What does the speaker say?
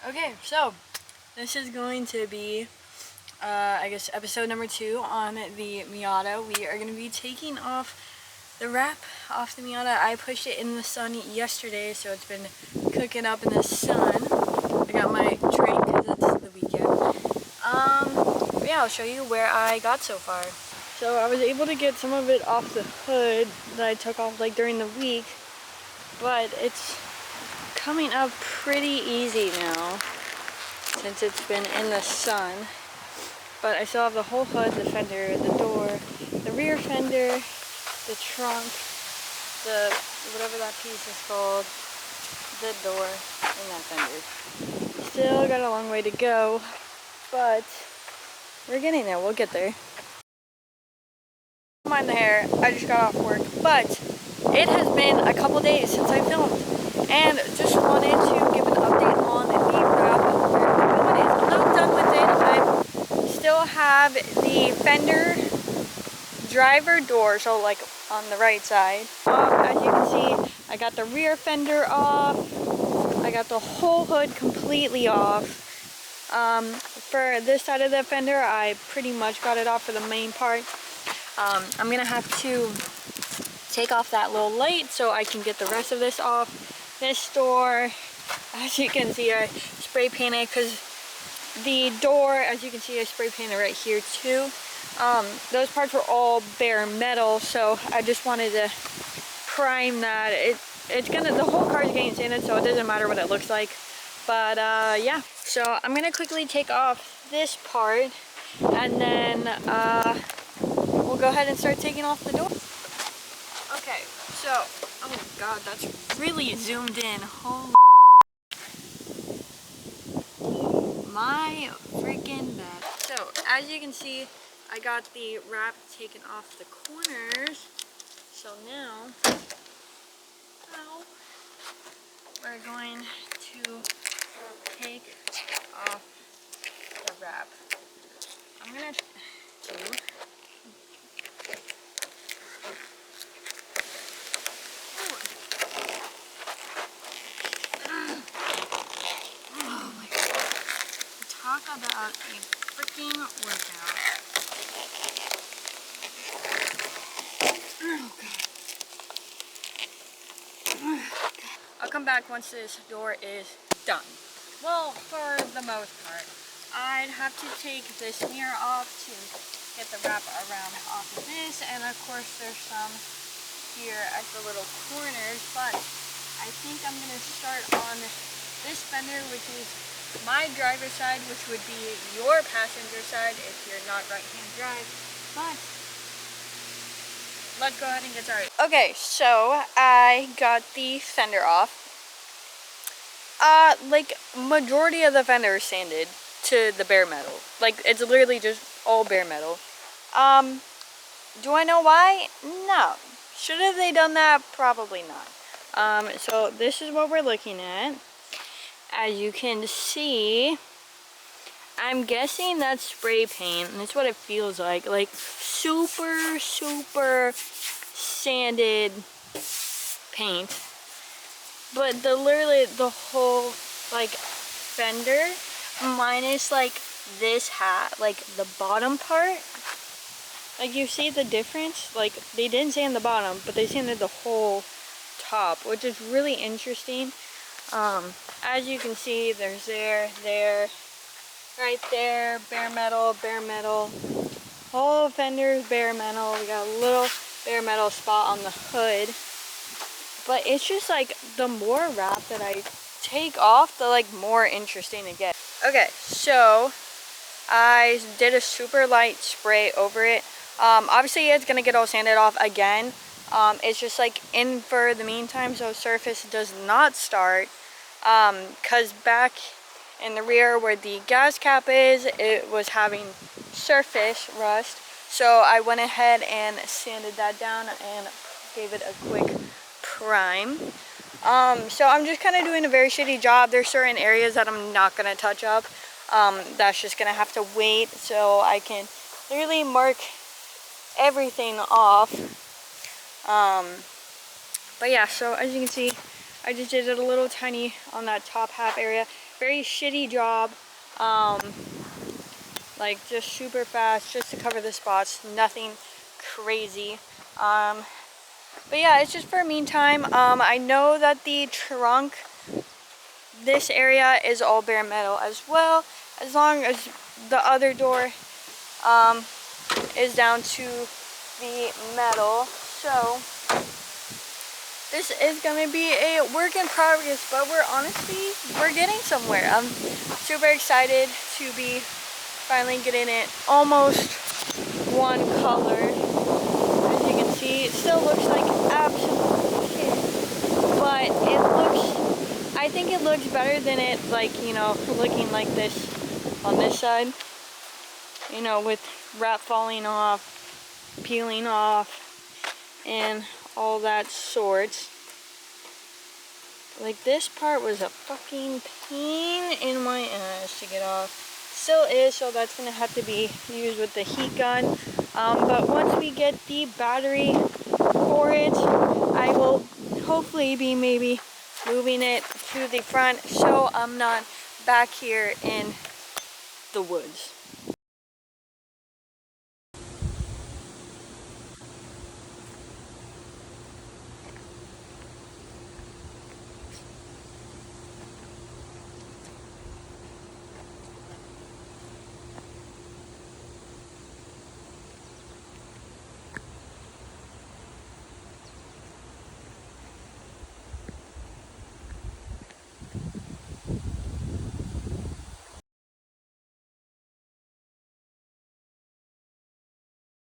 Okay, so this is going to be, I guess, episode number 2 on the Miata. We are going to be taking off the wrap off the Miata. I pushed it in the sun yesterday, so it's been cooking up in the sun. I got my drink because it's the weekend. But yeah, I'll show you where I got so far. So I was able to get some of it off the hood that I took off like during the week, but it's coming up pretty easy now since it's been in the sun. But I still have the whole hood, the fender, the door, the rear fender, the trunk, the whatever that piece is called, the door, and that fender. Still got a long way to go, but we're getting there. We'll get there. Don't mind the hair, I just got off work, but it has been a couple days since I filmed, and just wanted to give an update on the wrap of where it is. I'm not done with it. I still have the fender, driver door, so like on the right side. As you can see, I got the rear fender off. I got the whole hood completely off. For this side of the fender, I pretty much got it off for the main part. I'm gonna have to take off that little light so I can get the rest of this off. This door, as you can see, I spray painted because the door, as you can see, I spray painted right here too. Those parts were all bare metal, so I just wanted to prime that. The whole car is getting sanded, so it doesn't matter what it looks like. But yeah, so I'm gonna quickly take off this part, and then we'll go ahead and start taking off the door. Okay, so, oh god, that's really zoomed in. Holy my freaking bad. So, as you can see, I got the wrap taken off the corners. So now, we're going to take off the wrap. I'm gonna do talk about a freaking workout. Oh god. I'll come back once this door is done. Well, for the most part. I'd have to take this mirror off to get the wrap around off of this, and of course there's some here at the little corners, but I think I'm going to start on this fender, which is my driver's side, which would be your passenger side if you're not right-hand drive. But let's go ahead and get started. Okay, so I got the fender off. Like majority of the fender is sanded to the bare metal. Like it's literally just all bare metal. Do I know why? No. Should have they done that? Probably not. So this is what we're looking at. As you can see, I'm guessing that's spray paint, and that's what it feels like super sanded paint. But literally the whole like fender minus like this hat, like the bottom part, like you see the difference. Like they didn't sand the bottom, but they sanded the whole top, which is really interesting. As you can see, there's there, right there, bare metal, whole fender's bare metal. We got a little bare metal spot on the hood, but it's just like the more wrap that I take off, the like more interesting it gets. Okay, so I did a super light spray over it. Obviously it's gonna get all sanded off again. It's just like in for the meantime, so surface does not start. Cause back in the rear where the gas cap is, it was having surface rust. So I went ahead and sanded that down and gave it a quick prime. So I'm just kind of doing a very shitty job. There's certain areas that I'm not gonna touch up. That's just gonna have to wait so I can literally mark everything off. But yeah, so as you can see, I just did it a little tiny on that top half area. Very shitty job. Like just super fast just to cover the spots. Nothing crazy. But yeah, it's just for meantime. I know that the trunk, this area is all bare metal as well, as long as the other door is down to the metal. So this is gonna be a work in progress, but we're getting somewhere. I'm super excited to be finally getting it almost one color. As you can see, it still looks like absolute shit, but I think it looks better than it, like, you know, looking like this on this side, you know, with wrap falling off, peeling off, and all that sorts. Like, this part was a fucking pain in my ass to get off. Still is, so that's gonna have to be used with the heat gun. But once we get the battery for it, I will hopefully be maybe moving it to the front so I'm not back here in the woods.